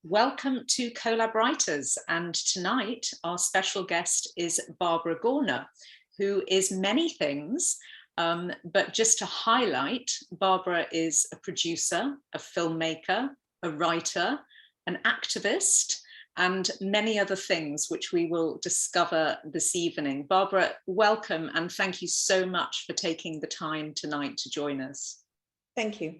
Welcome to Collab Writers, and tonight our special guest is Barbara Gorna, who is many things, but just to highlight, Barbara is a producer, a filmmaker, a writer, an activist, and many other things which we will discover this evening. Barbara, welcome, and thank you so much for taking the time tonight to join us. Thank you.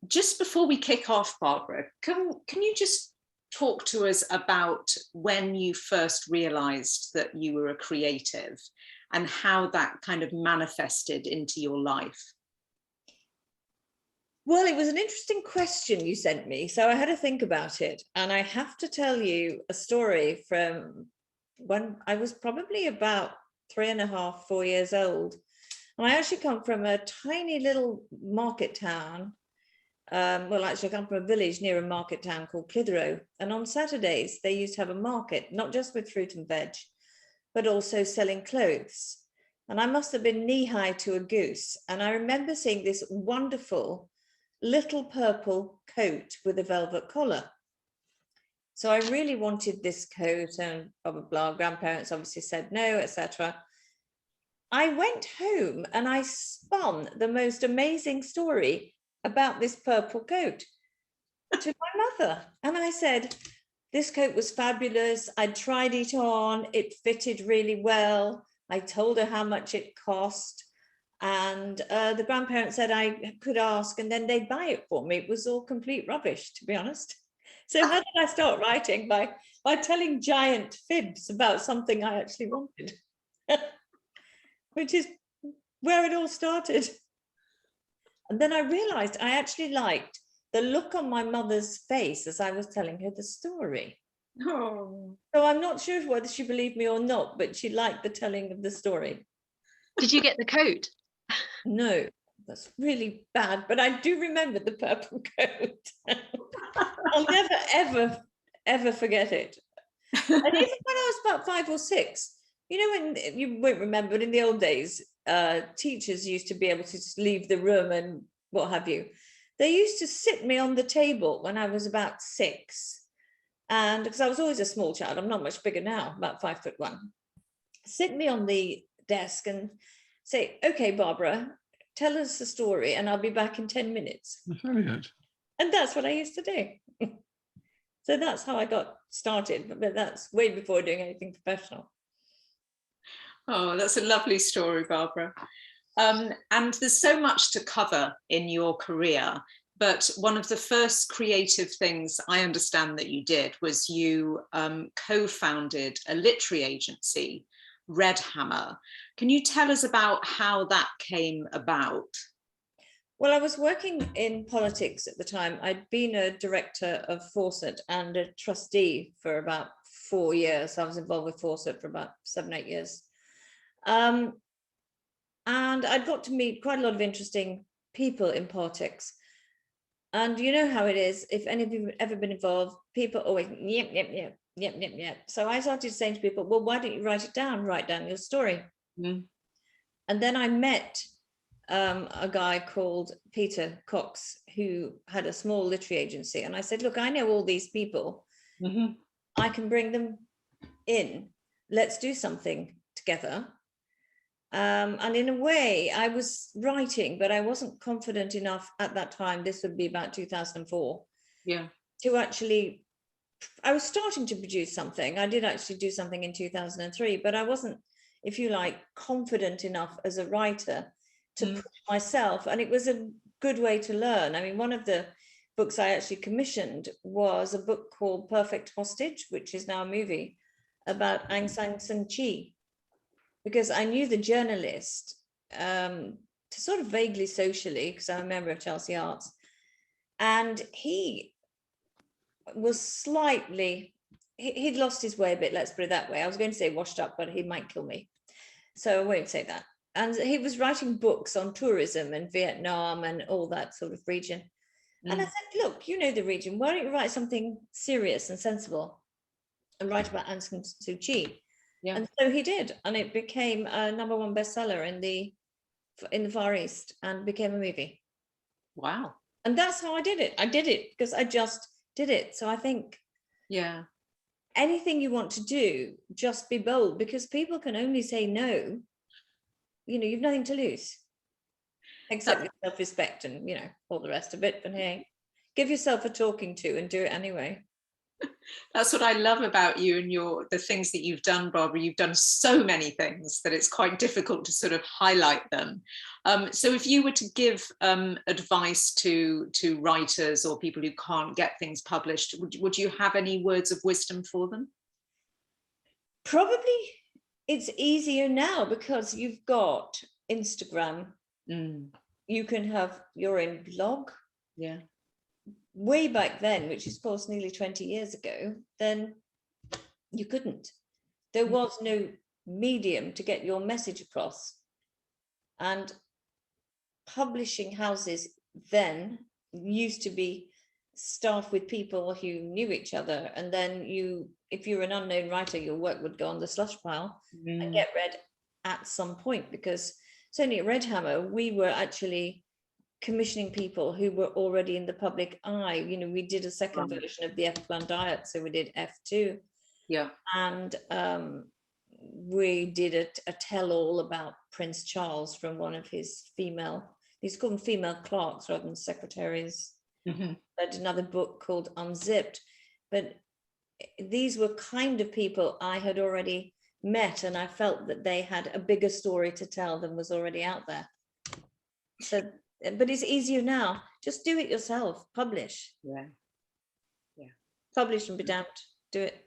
Just before we kick off, Barbara, can you just talk to us about when you first realized that you were a creative and how that kind of manifested into your life? Well, it was an interesting question you sent me, so I had to think about it. And I have to tell you a story from when I was probably about 3.5, 4 years old. And I actually come from a tiny little market town. Well, actually, I come from a village near a market town called Clitheroe. And on Saturdays, they used to have a market, not just with fruit and veg, but also selling clothes. And I must have been knee-high to a goose. And I remember seeing this wonderful little purple coat with a velvet collar. So I really wanted this coat, and blah, blah, blah. Grandparents obviously said no, etc. I went home and I spun the most amazing story about this purple coat to my mother. And I said, this coat was fabulous. I tried it on, it fitted really well. I told her how much it cost. And the grandparents said I could ask and then they'd buy it for me. It was all complete rubbish, to be honest. So how did I start writing? By telling giant fibs about something I actually wanted, which is where it all started. And then I realized I actually liked the look on my mother's face as I was telling her the story. Oh. So I'm not sure whether she believed me or not, but she liked the telling of the story. Did you get the coat? No, that's really bad, but I do remember the purple coat. I'll never, ever forget it. And even when I was about 5 or 6, you know, when you won't remember, but in the old days, teachers used to be able to just leave the room and what have you. They used to sit me on the table when I was about 6. And because I was always a small child, I'm not much bigger now, about 5'1". Sit me on the desk and say, okay, Barbara, tell us the story and I'll be back in 10 minutes. Brilliant. And that's what I used to do. So that's how I got started, but that's way before doing anything professional. Oh, that's a lovely story, Barbara. And there's so much to cover in your career, but one of the first creative things I understand that you did was you co-founded a literary agency, Red Hammer. Can you tell us about how that came about? Well, I was working in politics at the time. I'd been a director of Fawcett and a trustee for about 4 years. I was involved with Fawcett for about 7, 8 years. And I'd got to meet quite a lot of interesting people in politics. And you know how it is, if any of you have ever been involved, people always, yep. So I started saying to people, well, why don't you write down your story? Mm. And then I met a guy called Peter Cox, who had a small literary agency. And I said, look, I know all these people. Mm-hmm. I can bring them in. Let's do something together. And in a way, I was writing, but I wasn't confident enough at that time, this would be about 2004, yeah, to actually, I was starting to produce something. I did actually do something in 2003, but I wasn't, if you like, confident enough as a writer to push myself. And it was a good way to learn. I mean, one of the books I actually commissioned was a book called Perfect Hostage, which is now a movie about Aung San Suu Kyi, because I knew the journalist to sort of vaguely socially, because I'm a member of Chelsea Arts, and he was slightly, he'd lost his way a bit, let's put it that way. I was going to say washed up, but he might kill me, so I won't say that. And he was writing books on tourism and Vietnam and all that sort of region. And I said, look, you know the region, why don't you write something serious and sensible and write about Aung San Suu Kyi? Yeah. And so he did, and it became a #1 bestseller in the Far East and became a movie. Wow. And that's how I did it. I did it because I just did it. So I think anything you want to do, just be bold, because people can only say no. You know, you've nothing to lose except your self-respect and, you know, all the rest of it. But hey, give yourself a talking to and do it anyway. That's what I love about you and the things that you've done, Barbara. You've done so many things that it's quite difficult to sort of highlight them. So if you were to give advice to writers or people who can't get things published, would you have any words of wisdom for them? Probably it's easier now because you've got Instagram. You can have your own blog. Yeah. Way back then, which is of course nearly 20 years ago, then you couldn't. There was no medium to get your message across. And publishing houses then used to be staffed with people who knew each other. And then if you're an unknown writer, your work would go on the slush pile and get read at some point, because certainly at Redhammer, we were actually commissioning people who were already in the public eye. You know, we did a second version of the F1 diet, so we did F2. Yeah. And we did a tell-all about Prince Charles from one of his he's called them female clerks rather than secretaries. I did another book called Unzipped. But these were kind of people I had already met, and I felt that they had a bigger story to tell than was already out there. So, but it's easier now. Just do it yourself. Publish. Yeah. Publish and be damned. Do it.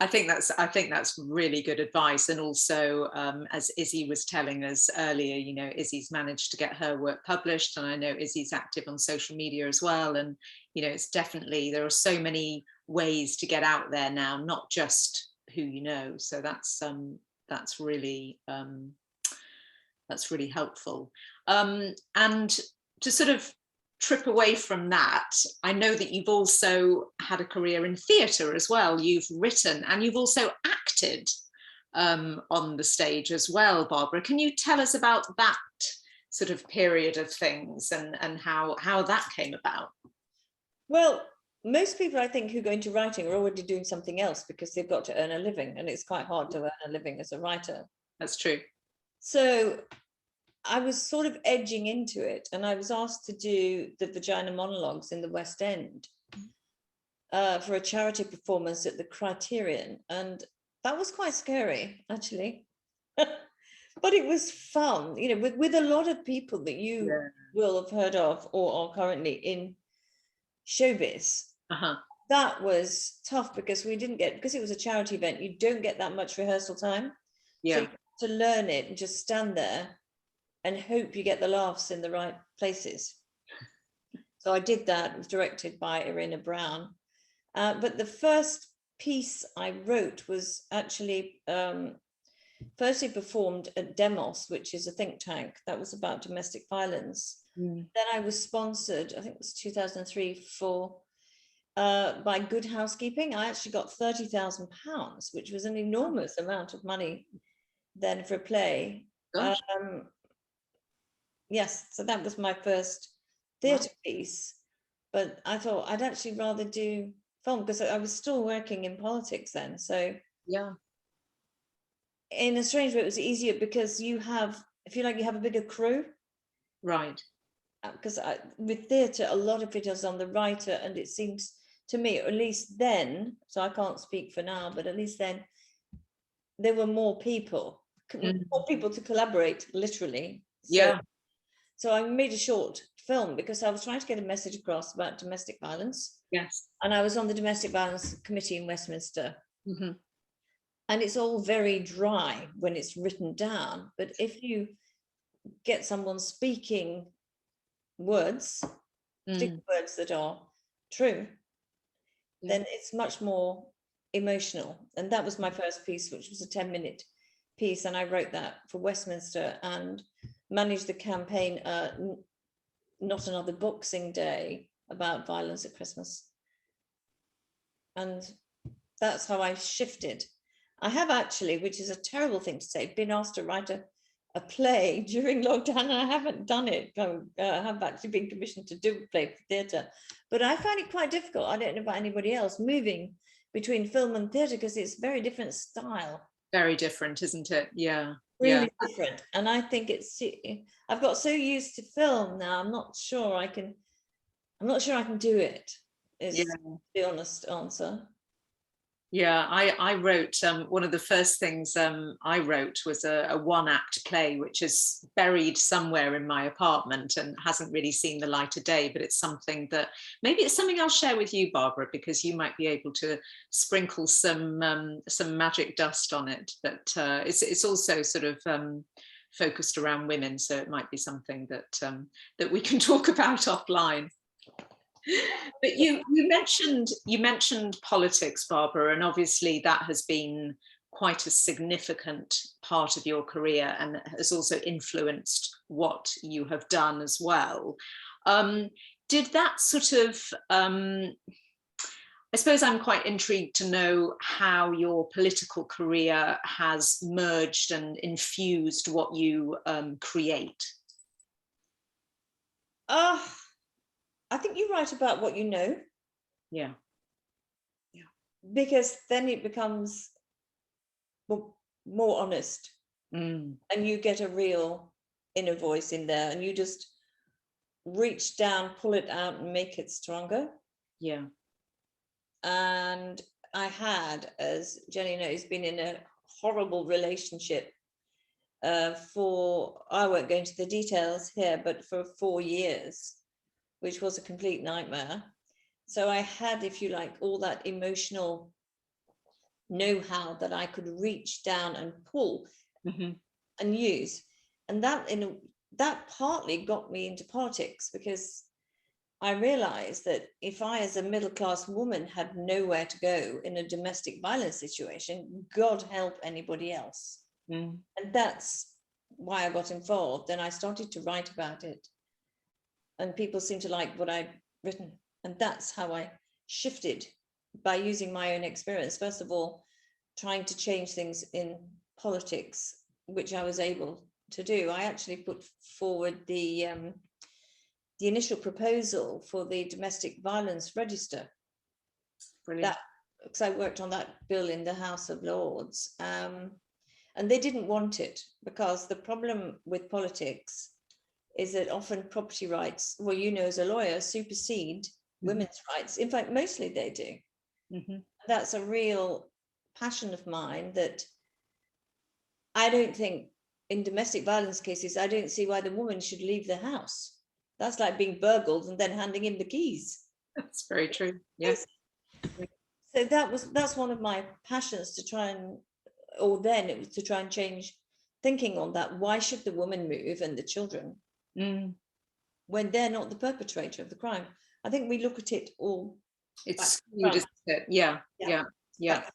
I think that's really good advice. And also, as Izzy was telling us earlier, you know, Izzy's managed to get her work published, and I know Izzy's active on social media as well. And you know, it's definitely, there are so many ways to get out there now, not just who you know. So that's really helpful. And to sort of trip away from that, I know that you've also had a career in theatre as well. You've written and you've also acted on the stage as well, Barbara. Can you tell us about that sort of period of things and how that came about? Well, most people, I think, who go into writing are already doing something else because they've got to earn a living, and it's quite hard to earn a living as a writer. That's true. So I was sort of edging into it, and I was asked to do the Vagina Monologues in the West End for a charity performance at the Criterion, and that was quite scary, actually. But it was fun, you know, with a lot of people that you will have heard of or are currently in showbiz. That was tough because because it was a charity event, you don't get that much rehearsal time. So you have to learn it and just stand there and hope you get the laughs in the right places. So I did that. It was directed by Irina Brown. But the first piece I wrote was actually firstly performed at Demos, which is a think tank that was about domestic violence. Then I was sponsored, I think it was 2003, by Good Housekeeping. I actually got £30,000, which was an enormous amount of money then for a play. Yes, so that was my first theatre piece, but I thought I'd actually rather do film because I was still working in politics then. So in a strange way, it was easier because you have a bigger crew. Right. Because with theatre, a lot of it is on the writer, and it seems to me, or at least then, so I can't speak for now, but at least then, there were more people to collaborate, literally. So I made a short film because I was trying to get a message across about domestic violence. Yes. And I was on the Domestic Violence Committee in Westminster. And it's all very dry when it's written down. But if you get someone speaking words, particular words that are true, then it's much more emotional. And that was my first piece, which was a 10-minute piece. And I wrote that for Westminster and managed the campaign, Not Another Boxing Day, about violence at Christmas. And that's how I shifted. I have actually, which is a terrible thing to say, been asked to write a play during lockdown, and I haven't done it. I have actually been commissioned to do a play for theatre, but I find it quite difficult. I don't know about anybody else, moving between film and theatre, because it's very different style. Very different, isn't it? Yeah. Really different. And I think I've got so used to film now, I'm not sure I can do it, is the honest answer. Yeah, I wrote, one of the first things I wrote was a one-act play, which is buried somewhere in my apartment and hasn't really seen the light of day, but it's something that, maybe it's something I'll share with you, Barbara, because you might be able to sprinkle some magic dust on it. But it's also sort of focused around women, so it might be something that we can talk about offline. But you mentioned politics, Barbara, and obviously that has been quite a significant part of your career and has also influenced what you have done as well. Did that sort of, I suppose I'm quite intrigued to know how your political career has merged and infused what you create. I think you write about what you know. Yeah. Because then it becomes more honest, and you get a real inner voice in there, and you just reach down, pull it out, and make it stronger. Yeah. And I had, as Jenny knows, been in a horrible relationship I won't go into the details here, but for 4 years, which was a complete nightmare. So I had, if you like, all that emotional know-how that I could reach down and pull and use. And that partly got me into politics, because I realized that if I, as a middle-class woman, had nowhere to go in a domestic violence situation, God help anybody else. And that's why I got involved. And I started to write about it. And people seemed to like what I'd written. And that's how I shifted, by using my own experience. First of all, trying to change things in politics, which I was able to do. I actually put forward the initial proposal for the domestic violence register. Brilliant. Because I worked on that bill in the House of Lords. And they didn't want it, because the problem with politics is that often property rights, well, you know, as a lawyer, supersede women's rights. In fact, mostly they do. That's a real passion of mine, that I don't think, in domestic violence cases, I don't see why the woman should leave the house. That's like being burgled and then handing in the keys. That's very true. Yes. So that's one of my passions, to try and, or then it was to try and change thinking on that. Why should the woman move and the children when they're not the perpetrator of the crime? I think we look at it all. It's skewed, isn't it? Yeah.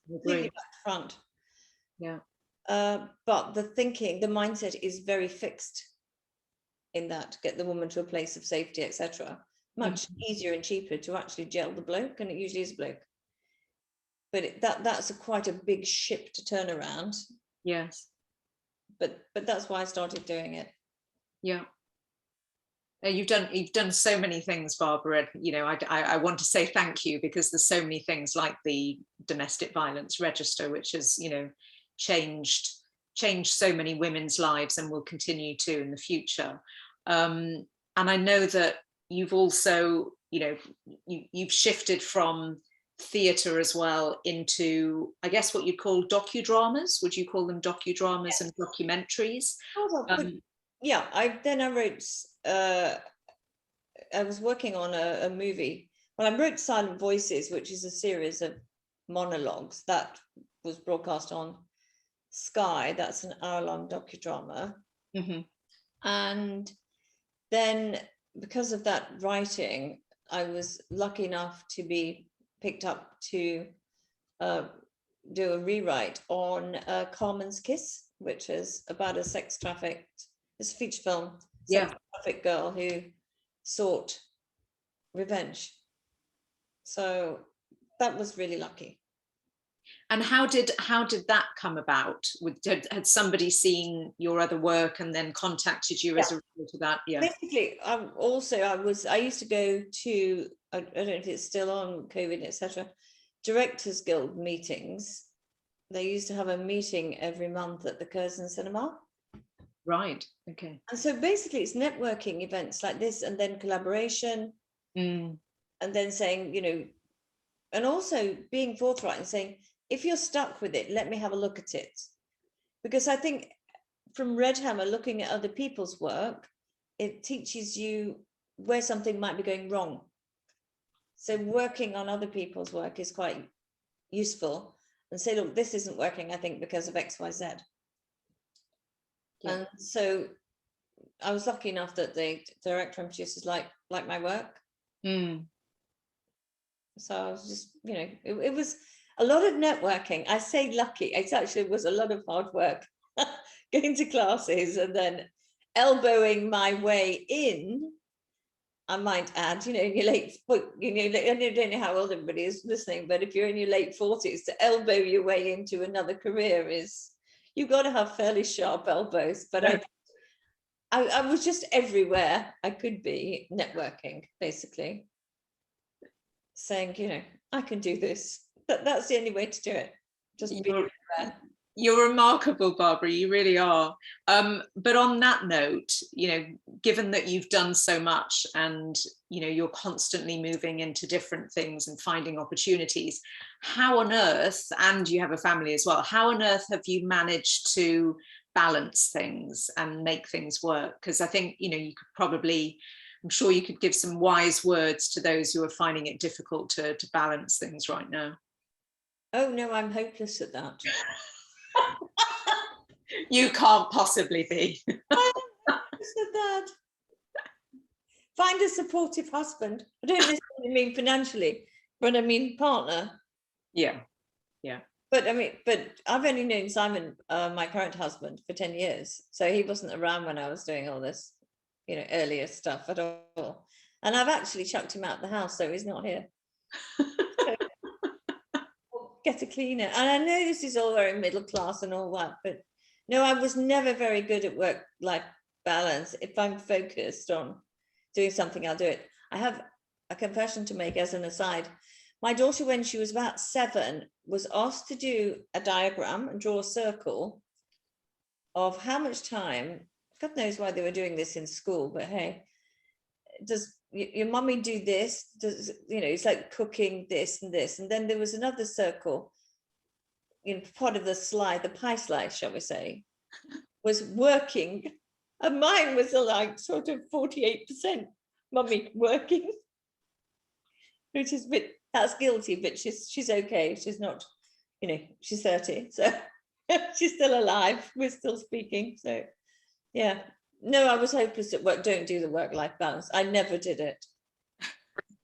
Completely back to front. Yeah. But the thinking, the mindset is very fixed in that, to get the woman to a place of safety, etc. Much easier and cheaper to actually jail the bloke, and it usually is a bloke. But that's quite a big ship to turn around. Yes. But that's why I started doing it. Yeah. You've done so many things, Barbara. You know, I want to say thank you, because there's so many things like the domestic violence register, which has, you know, changed so many women's lives and will continue to in the future. And I know that you've also, you know, you've shifted from theatre as well into, I guess, what you'd call docudramas. Would you call them docudramas and documentaries? Yeah, I wrote, I was working on a movie. Well, I wrote Silent Voices, which is a series of monologues that was broadcast on Sky. That's an hour-long docudrama. And then, because of that writing, I was lucky enough to be picked up to do a rewrite on Carmen's Kiss, which is about a sex trafficked, it's a feature film, sex trafficked girl who sought revenge. So that was really lucky. And how did that come about? Had somebody seen your other work and then contacted you as a result of that? Yeah. Basically, I used to go to, I don't know if it's still on, COVID, etc., Directors Guild meetings. They used to have a meeting every month at the Curzon Cinema. Right. Okay. And so basically it's networking events like this, and then collaboration, and then saying, you know, and also being forthright and saying, if you're stuck with it, let me have a look at it. Because I think from Red Hammer, looking at other people's work, it teaches you where something might be going wrong. So working on other people's work is quite useful, and say, look, this isn't working, I think, because of X, Y, Z. Yeah. And so I was lucky enough that the director and producers like my work. So I was just, you know, it was a lot of networking. I say lucky, it actually was a lot of hard work. Going to classes and then elbowing my way in, I might add, you know, in your late, you know, I don't know how old everybody is listening, but if you're in your late 40s, to elbow your way into another career is, you've got to have fairly sharp elbows. But I was just everywhere I could be, networking, basically. Saying, you know, I can do this. That's the only way to do it. Just be everywhere. You're remarkable, Barbara, you really are. But on that note, you know, given that you've done so much and, you know, you're constantly moving into different things and finding opportunities, how on earth, and you have a family as well, how on earth have you managed to balance things and make things work? Because I think, you know, you could probably, I'm sure you could give some wise words to those who are finding it difficult to balance things right now. Oh, no, I'm hopeless at that. You can't possibly be. That. Find a supportive husband. I don't necessarily mean financially, but I mean partner. Yeah. But I mean, I've only known Simon, my current husband, for 10 years. So he wasn't around when I was doing all this, you know, earlier stuff at all. And I've actually chucked him out the house, so he's not here. Get a cleaner. And I know this is all very middle class and all that, but no, I was never very good at work-life balance. If I'm focused on doing something, I'll do it. I have a confession to make as an aside. My daughter, when she was about 7, was asked to do a diagram and draw a circle of how much time, God knows why they were doing this in school, but hey, does your mummy do this? Does, you know, it's like cooking this and this. And then there was another circle, you know, part of the slide, the pie slice, shall we say, was working. And mine was like sort of 48% mummy working, which is a bit, that's guilty, but she's okay. She's not, you know, she's 30, so she's still alive. We're still speaking. So yeah, no, I was hopeless at work. Don't do the work-life balance. I never did it.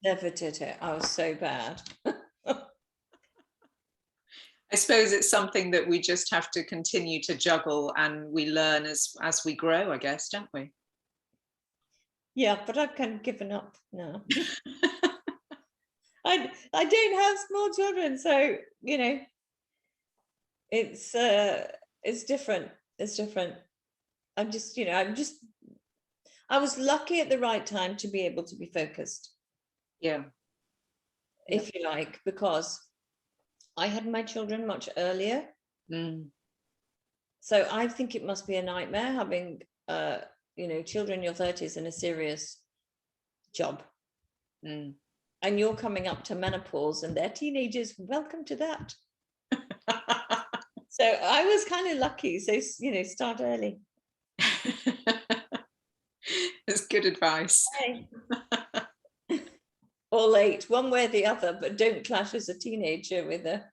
Never did it. I was so bad. I suppose it's something that we just have to continue to juggle, and we learn as we grow, I guess, don't we? Yeah, but I've kind of given up now. I don't have small children, so you know, it's different. It's different. I'm just, you know, I was lucky at the right time to be able to be focused. Yeah. If you like, because I had my children much earlier. So I think it must be a nightmare having, you know, children in your 30s in a serious job. And you're coming up to menopause and they're teenagers. Welcome to that. So I was kind of lucky. So, you know, start early. That's good advice. Or late, one way or the other, but don't clash as a teenager with a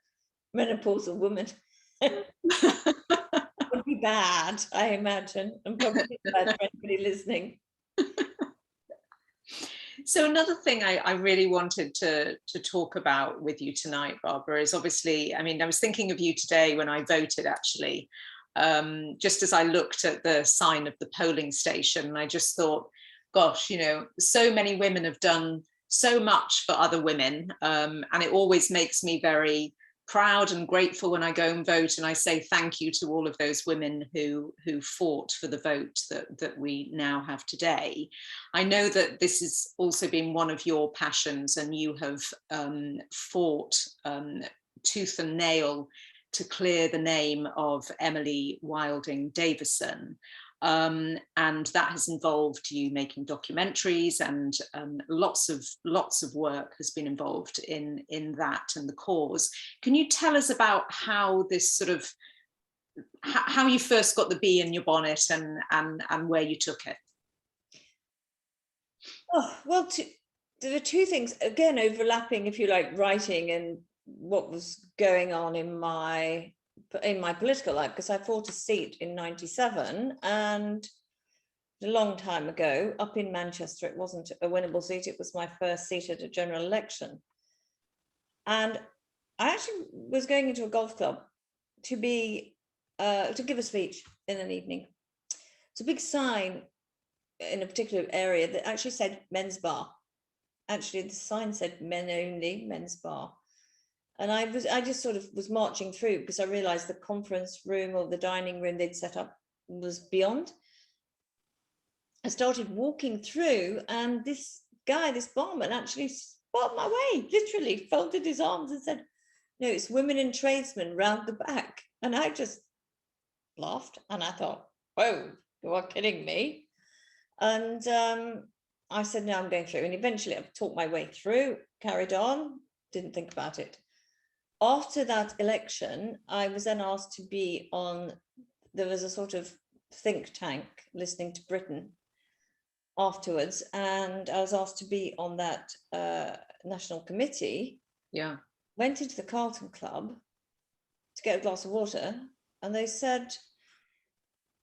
menopausal woman. It would be bad, I imagine, and probably bad for anybody listening. So another thing I really wanted to talk about with you tonight, Barbara, is obviously, I mean, I was thinking of you today when I voted, actually, just as I looked at the sign of the polling station, and I just thought, gosh, you know, so many women have done so much for other women, and it always makes me very proud and grateful when I go and vote, and I say thank you to all of those women who fought for the vote that we now have today. I know that this has also been one of your passions, and you have fought tooth and nail to clear the name of Emily Wilding Davison. And that has involved you making documentaries, and lots of work has been involved in that and the cause. Can you tell us about how this sort of, how you first got the bee in your bonnet and where you took it? Oh, well, there are two things, again, overlapping, if you like, writing and what was going on in my political life, because I fought a seat in 97, and a long time ago up in Manchester. It wasn't a winnable seat, it was my first seat at a general election, and I actually was going into a golf club to give a speech in an evening. It's a big sign in a particular area that actually said men's bar. Actually, the sign said men only, men's bar. And I just sort of was marching through, because I realized the conference room or the dining room they'd set up was beyond. I started walking through, and this guy, this barman, actually spotted my way, literally folded his arms and said, "No, it's women and tradesmen round the back." And I just laughed, and I thought, "Whoa, you are kidding me." And I said, "No, I'm going through." And eventually I talked my way through, carried on, didn't think about it. After that election, I was then asked to be on, there was a sort of think tank listening to Britain afterwards, and I was asked to be on that national committee. Yeah. Went into the Carlton Club to get a glass of water, and they said,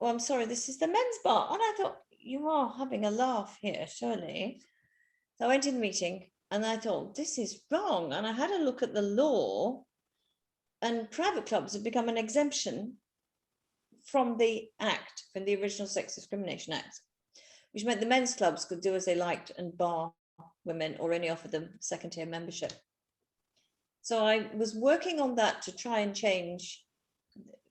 "Well, I'm sorry, this is the men's bar." And I thought, you are having a laugh here, surely. So I went to the meeting, and I thought, this is wrong. And I had a look at the law, and private clubs have become an exemption from the Act, from the original Sex Discrimination Act, which meant the men's clubs could do as they liked and bar women, or only offer them second-tier membership. So I was working on that to try and change,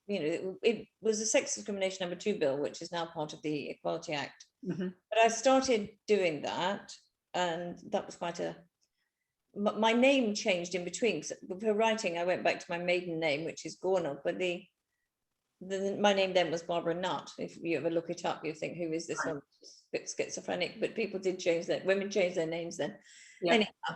it was a Sex Discrimination No. 2 bill, which is now part of the Equality Act. Mm-hmm. But I started doing that, and that was my name changed in between. For writing, I went back to my maiden name, which is Gorna, but my name then was Barbara Nutt. If you ever look it up, you think, who is this one? A bit schizophrenic, but people did change that. Women changed their names then. Yeah. Anyhow,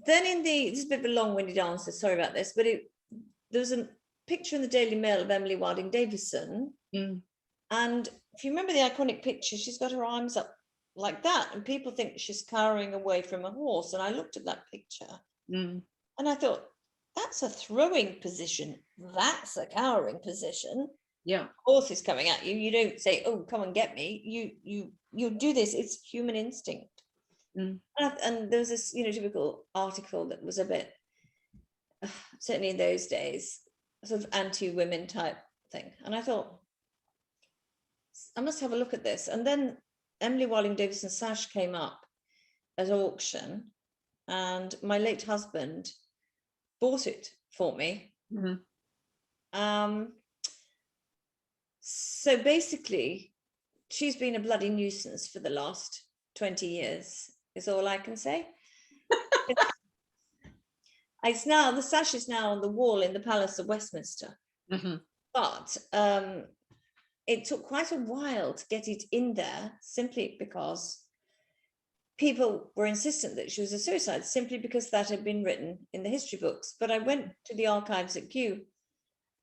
then this is a bit of a long-winded answer, sorry about this, but there was a picture in the Daily Mail of Emily Wilding Davison. Mm. And if you remember the iconic picture, she's got her arms up like that, and people think she's cowering away from a horse. And I looked at that picture, and I thought, that's a throwing position. That's a cowering position. Yeah, horse is coming at you. You don't say, "Oh, come and get me." You do this. It's human instinct. And there was this, typical article that was a bit, certainly in those days, sort of anti-women type thing. And I thought, I must have a look at this. And then Emily Wilding Davison's sash came up at auction, and my late husband bought it for me. Mm-hmm. So basically, she's been a bloody nuisance for the last 20 years, is all I can say. The sash is now on the wall in the Palace of Westminster. Mm-hmm. But it took quite a while to get it in there, simply because people were insistent that she was a suicide, simply because that had been written in the history books. But I went to the archives at Kew,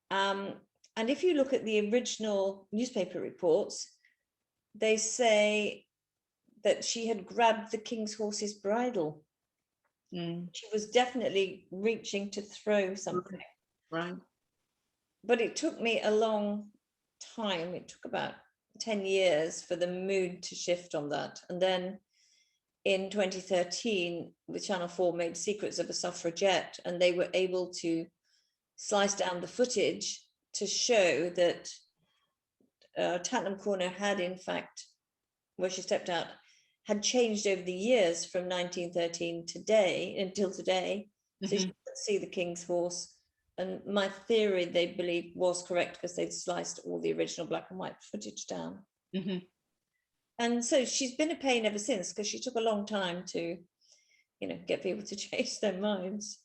and if you look at the original newspaper reports, they say that she had grabbed the king's horse's bridle. She was definitely reaching to throw something. Right. But it took me a long time. It took about 10 years for the mood to shift on that. And then in 2013, the Channel 4 made Secrets of a Suffragette, and they were able to slice down the footage to show that Tattenham Corner had, in fact, where she stepped out, had changed over the years from 1913 until today, So she could see the king's horse. And my theory, they believe, was correct because they'd sliced all the original black and white footage down. And so she's been a pain ever since, because she took a long time to, get people to change their minds.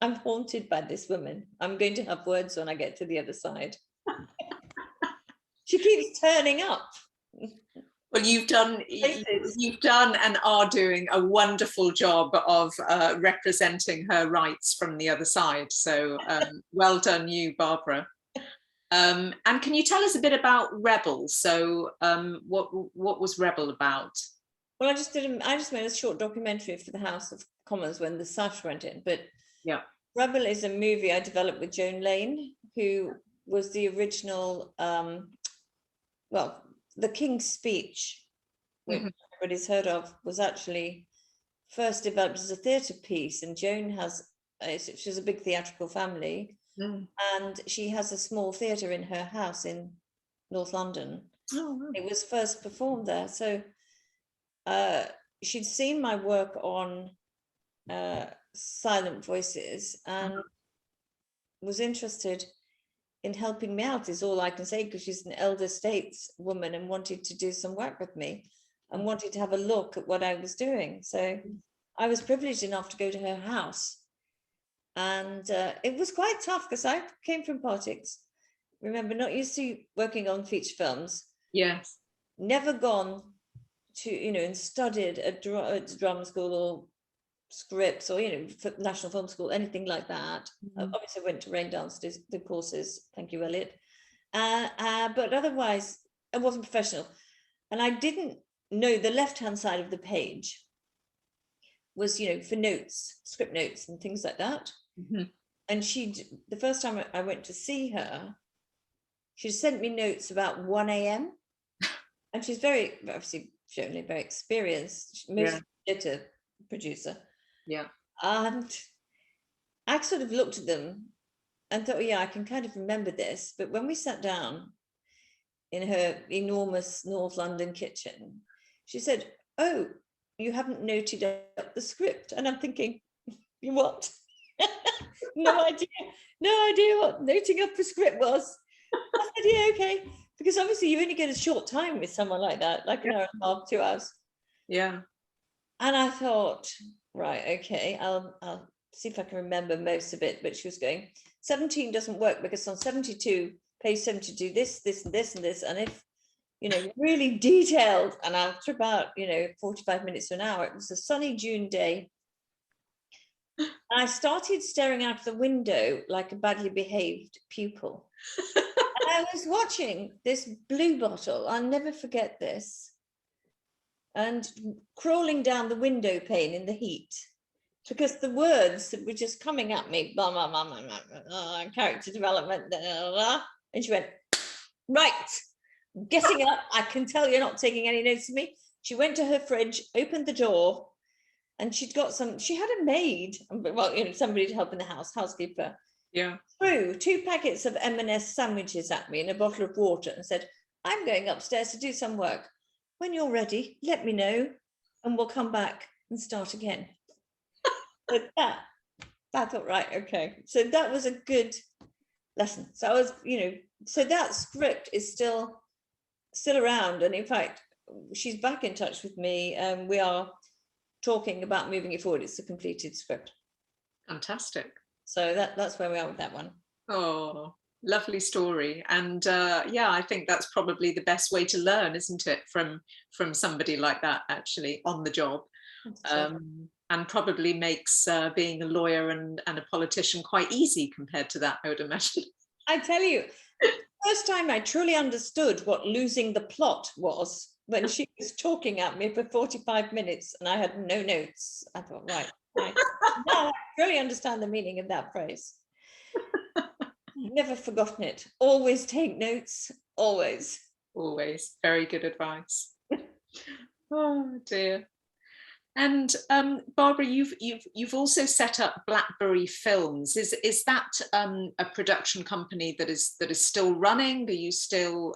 I'm haunted by this woman. I'm going to have words when I get to the other side. She keeps turning up. Well, you've done and are doing a wonderful job of representing her rights from the other side. So well done you, Barbara. And can you tell us a bit about Rebel? So what was Rebel about? Well, I just made a short documentary for the House of Commons when the sash went in. But yeah, Rebel is a movie I developed with Joan Lane, who was the original, the King's Speech, which everybody's heard of, was actually first developed as a theatre piece. And Joan she's a big theatrical family, and she has a small theatre in her house in North London. Oh, wow. It was first performed there. So she'd seen my work on silent voices and was interested in helping me out, is all I can say, because she's an elder stateswoman and wanted to do some work with me and wanted to have a look at what I was doing. So I was privileged enough to go to her house, and it was quite tough because I came from politics. Remember, not used to working on feature films. Yes. Never gone to, and studied at drama school or scripts or, National Film School, anything like that. Obviously I went to Raindance, the courses, thank you, Elliot. But otherwise, I wasn't professional. And I didn't know the left-hand side of the page was, for notes, script notes and things like that. And the first time I went to see her, she sent me notes about 1 a.m. And she's certainly very experienced, most theatre producer. Yeah. And I sort of looked at them and thought, I can kind of remember this. But when we sat down in her enormous North London kitchen, she said, "Oh, you haven't noted up the script." And I'm thinking, "You what?" No idea what noting up a script was. I said, "Yeah, okay." Because obviously you only get a short time with someone like that, like an hour and a half, 2 hours. Yeah. And I thought, right, okay, I'll see if I can remember most of it. But she was going, 17 doesn't work because on 72, page 72, this, and this, and this. And if, really detailed, and after about, 45 minutes to an hour, it was a sunny June day. And I started staring out the window like a badly behaved pupil. And I was watching this blue bottle, I'll never forget this, and crawling down the window pane in the heat, because the words that were just coming at me, blah, blah, blah, blah, blah, character development, blah, blah, blah. And she went, "Right, getting up, I can tell you're not taking any notes of me." She went to her fridge, opened the door, and she had a maid, somebody to help in the house, housekeeper. Yeah. Threw 2 packets of M&S sandwiches at me and a bottle of water and said, "I'm going upstairs to do some work. When you're ready, let me know and we'll come back and start again." But I thought, right, okay. So that was a good lesson. So I was, so that script is still around. And in fact, she's back in touch with me and we are talking about moving it forward. It's a completed script. Fantastic. So that's where we are with that one. Oh, lovely story. And I think that's probably the best way to learn, isn't it, from somebody like that, actually, on the job. And probably makes being a lawyer and a politician quite easy compared to that, I would imagine. I tell you, the first time I truly understood what losing the plot was when she was talking at me for 45 minutes and I had no notes. I thought, right. Now I really understand the meaning of that phrase. Never forgotten it. Always take notes. Always. Always. Very good advice. Oh dear. And Barbara, you've also set up Blackberry Films. Is that a production company that is still running? Are you still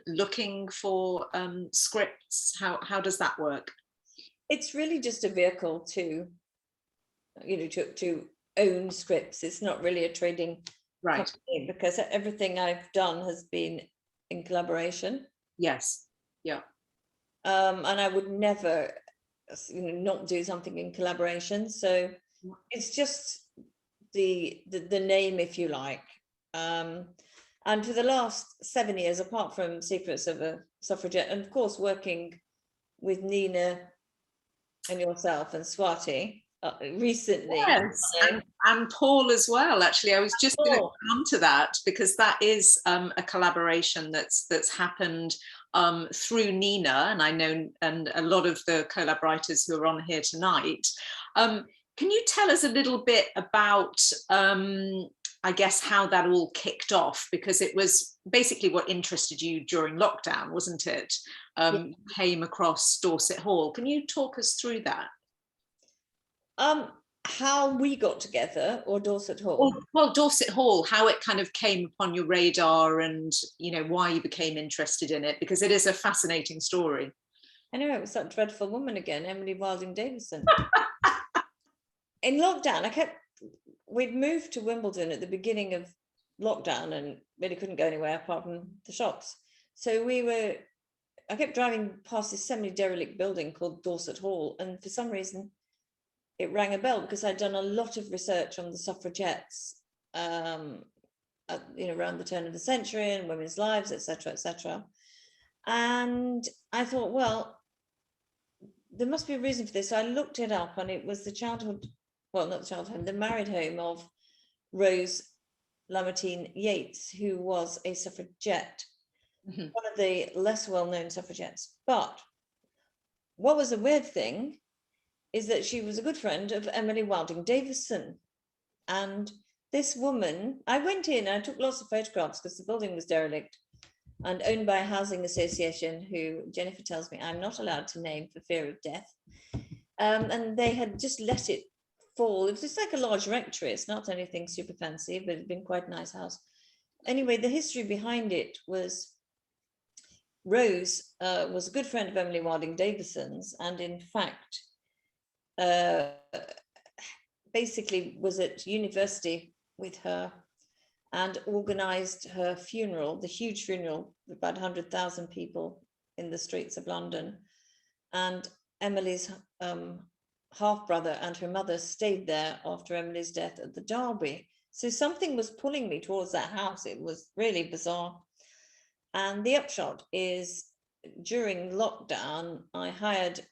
looking for scripts? How does that work? It's really just a vehicle to to own scripts. It's not really a trading company, because everything I've done has been in collaboration. Yes. Yeah. And I would never, not do something in collaboration. So it's just the name, if you like. And for the last 7 years, apart from Secrets of a Suffragette, and of course working with Nina and yourself and Swati recently. Yes, and Paul as well. Actually, I was just going to come to that, because that is a collaboration that's happened through Nina, and I know, and a lot of the Collab writers who are on here tonight. Can you tell us a little bit about, I guess, how that all kicked off? Because it was basically what interested you during lockdown, wasn't it? You came across Dorset Hall. Can you talk us through that? How we got together, or Dorset Hall? Well, Dorset Hall, how it kind of came upon your radar, and why you became interested in it, because it is a fascinating story. I know, it was that dreadful woman again, Emily Wilding Davison. In lockdown, we'd moved to Wimbledon at the beginning of lockdown and really couldn't go anywhere apart from the shops. So I kept driving past this semi-derelict building called Dorset Hall, and for some reason it rang a bell, because I'd done a lot of research on the suffragettes, around the turn of the century and women's lives, etc., etc. And I thought, well, there must be a reason for this. So I looked it up, and it was the married home of Rose Lamartine Yates, who was a suffragette, one of the less well-known suffragettes. But what was a weird thing is that she was a good friend of Emily Wilding Davison. And this woman, I went in, I took lots of photographs, because the building was derelict and owned by a housing association who Jennifer tells me I'm not allowed to name for fear of death. And they had just let it fall. It was just like a large rectory. It's not anything super fancy, but it'd been quite a nice house. Anyway, the history behind it was Rose was a good friend of Emily Wilding Davison's, and in fact, basically was at university with her and organized her funeral, the huge funeral, about 100,000 people in the streets of London. And Emily's half-brother and her mother stayed there after Emily's death at the Derby. So something was pulling me towards that house. It was really bizarre. And the upshot is, during lockdown, I hired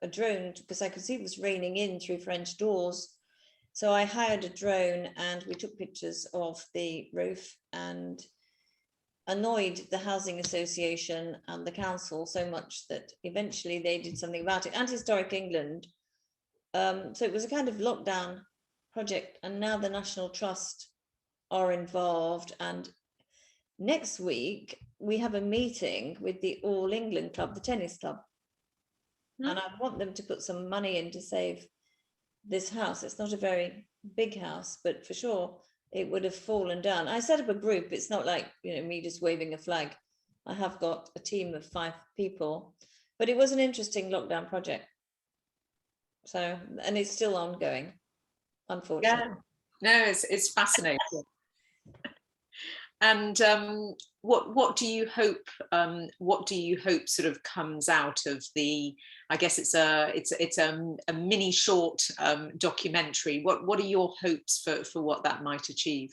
a drone, because I could see it was raining in through French doors. So I hired a drone, and we took pictures of the roof and annoyed the housing association and the council so much that eventually they did something about it, and Historic England. So it was a kind of lockdown project, and now the National Trust are involved. And next week we have a meeting with the All England Club, the tennis club. And I want them to put some money in to save this house. It's not a very big house, but for sure it would have fallen down. I set up a group. It's not like, me just waving a flag. I have got a team of 5 people, but it was an interesting lockdown project. So, and it's still ongoing, unfortunately. Yeah. No, it's fascinating. And what do you hope? What do you hope sort of comes out of the? I guess it's a mini short documentary. What are your hopes for what that might achieve?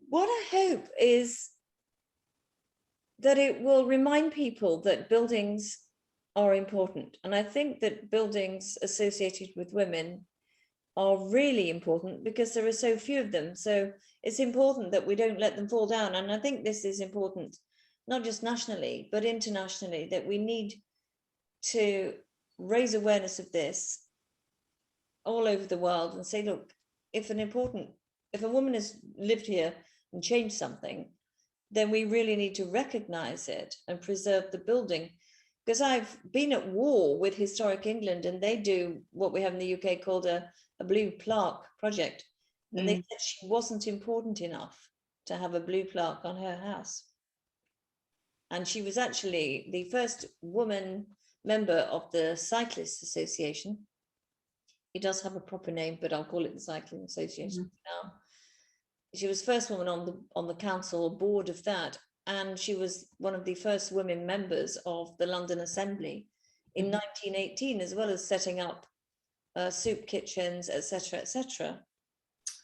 What I hope is that it will remind people that buildings are important, and I think that buildings associated with women are really important because there are so few of them. So it's important that we don't let them fall down. And I think this is important, not just nationally, but internationally, that we need to raise awareness of this all over the world and say, look, if a woman has lived here and changed something, then we really need to recognize it and preserve the building. Because I've been at war with Historic England, and they do what we have in the UK called a blue plaque project. And they said she wasn't important enough to have a blue plaque on her house. And she was actually the first woman member of the Cyclists Association. It does have a proper name, but I'll call it the Cycling Association now. She was first woman on the council board of that, and she was one of the first women members of the London Assembly in 1918, as well as setting up soup kitchens, etc.,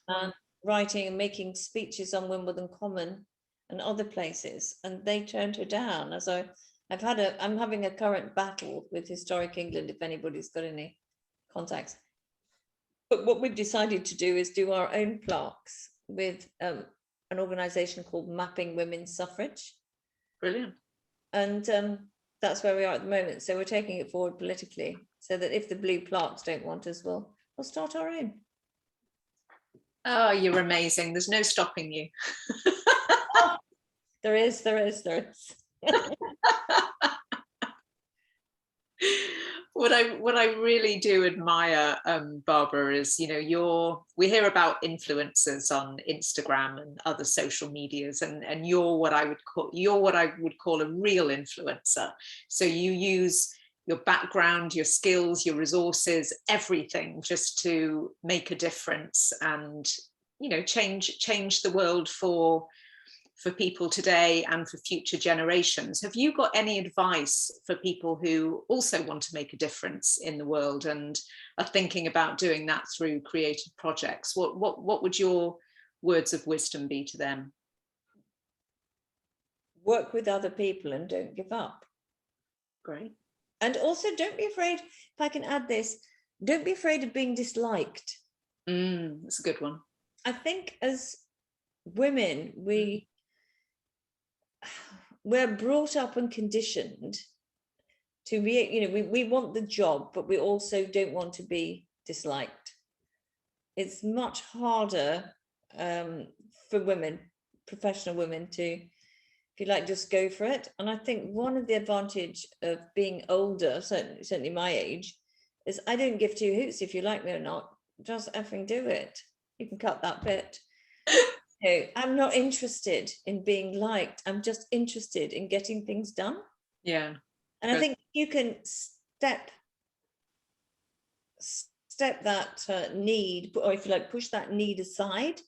and writing and making speeches on Wimbledon Common and other places. And they turned her down. As I'm having a current battle with Historic England, if anybody's got any contacts. But what we've decided to do is do our own plaques with an organisation called Mapping Women's Suffrage. Brilliant. And that's where we are at the moment. So we're taking it forward politically, so that if the blue plaques don't want us, we'll start our own. Oh, you're amazing. There's no stopping you. There is. What I really do admire, Barbara, is, you know, we hear about influencers on Instagram and other social medias, and you're what I would call a real influencer. So you use your background, your skills, your resources, everything, just to make a difference and, you know, change the world for people today and for future generations. Have you got any advice for people who also want to make a difference in the world and are thinking about doing that through creative projects? What would your words of wisdom be to them? Work with other people and don't give up. Great. And also, don't be afraid, if I can add this, don't be afraid of being disliked. That's a good one. I think as women, we're brought up and conditioned to be, you know, we want the job, but we also don't want to be disliked. It's much harder for women, professional women, to, if you like, just go for it. And I think one of the advantage of being older, certainly my age, is I don't give two hoots if you like me or not. Just effing do it. You can cut that bit. No, I'm not interested in being liked. I'm just interested in getting things done. Yeah. And I think you can step that need, or if you like, push that need aside.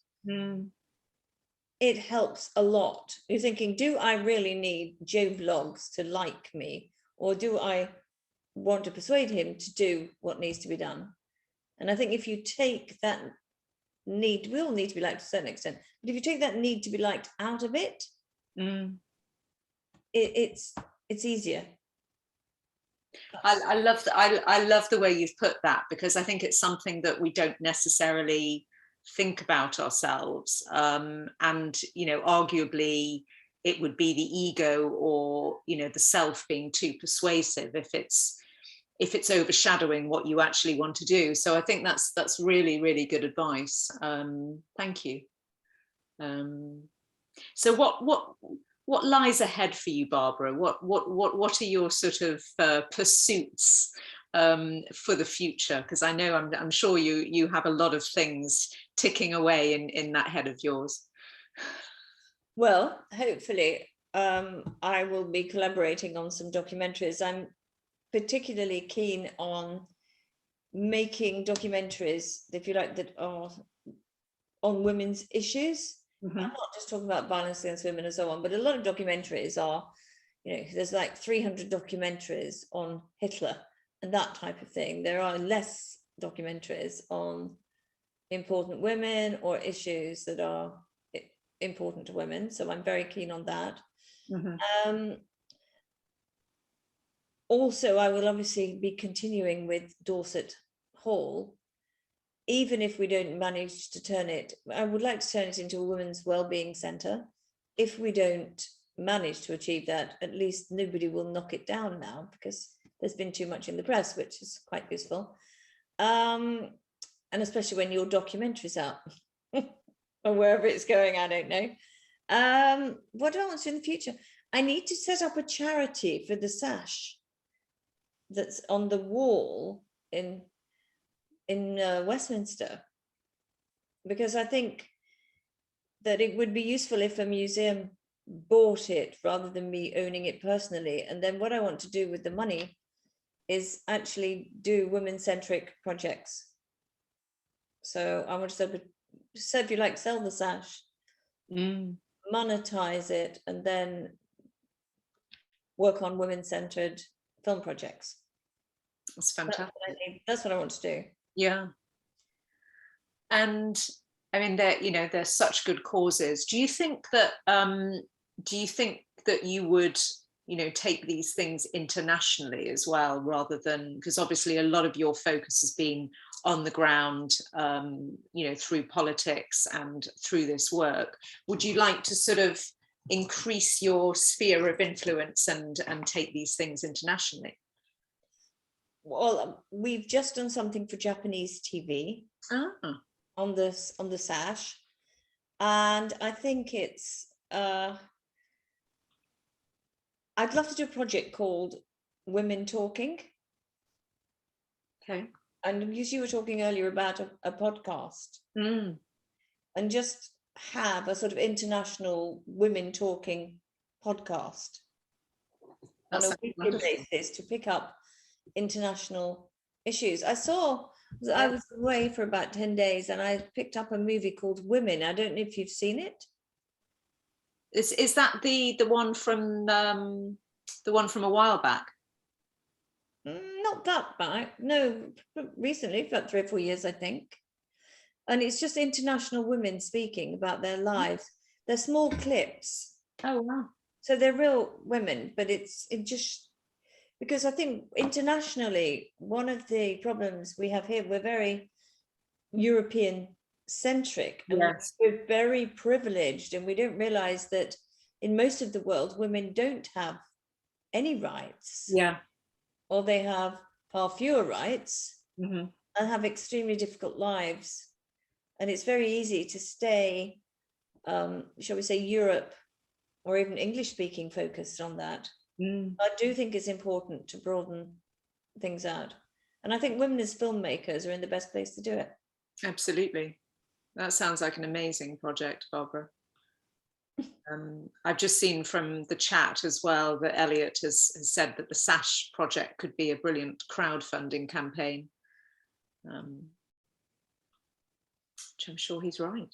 It helps a lot. You're thinking, do I really need Joe Bloggs to like me? Or do I want to persuade him to do what needs to be done? And I think if you take that need, we all need to be liked to a certain extent, but if you take that need to be liked out of it, it's easier. I love the way you've put that, because I think it's something that we don't necessarily think about ourselves, and, you know, arguably it would be the ego or, you know, the self being too persuasive if it's overshadowing what you actually want to do. So I think that's really, really good advice. Thank you. So what lies ahead for you, Barbara? What are your sort of pursuits for the future? Because I know I'm sure you have a lot of things ticking away in that head of yours. Well, hopefully I will be collaborating on some documentaries. I'm particularly keen on making documentaries, if you like, that are on women's issues. I'm not just talking about violence against women and so on, but a lot of documentaries are, you know, there's like 300 documentaries on Hitler and that type of thing. There are less documentaries on important women or issues that are important to women. So I'm very keen on that. Also, I will obviously be continuing with Dorset Hall, even if we don't manage to turn it. I would like to turn it into a women's wellbeing centre. If we don't manage to achieve that, at least nobody will knock it down now, because there's been too much in the press, which is quite useful. And especially when your documentary's out or wherever it's going, I don't know. What do I want to do in the future? I need to set up a charity for the sash that's on the wall in Westminster, because I think that it would be useful if a museum bought it rather than me owning it personally. And then what I want to do with the money is actually do women-centric projects So I want to say, if you like, sell the sash, monetize it, and then work on women-centered film projects. That's fantastic. That's what I want to do. Yeah. And I mean, they're such good causes. Do you think that you would, take these things internationally as well, rather than, because obviously a lot of your focus has been on the ground, through politics and through this work. Would you like to sort of increase your sphere of influence and take these things internationally? Well, we've just done something for Japanese TV on the sash, and I think it's I'd love to do a project called Women Talking. Okay. And because you were talking earlier about a podcast, and just have a sort of international women talking podcast on a weekly basis to pick up international issues. I was away for about 10 days and I picked up a movie called Women. I don't know if you've seen it. Is that the one from a while back? Not that back, no, recently, about 3 or 4 years, I think. And it's just international women speaking about their lives. They're small clips. Oh wow! So they're real women, but it just, because I think internationally, one of the problems we have here, we're very European centric, and yes. we're very privileged, and we don't realize that in most of the world, women don't have any rights. Yeah. Or they have far fewer rights and have extremely difficult lives. And it's very easy to stay, shall we say, Europe or even English speaking focused on that. I do think it's important to broaden things out. And I think women as filmmakers are in the best place to do it. Absolutely. That sounds like an amazing project, Barbara. I've just seen from the chat as well that Elliot has said that the SASH project could be a brilliant crowdfunding campaign, which I'm sure he's right.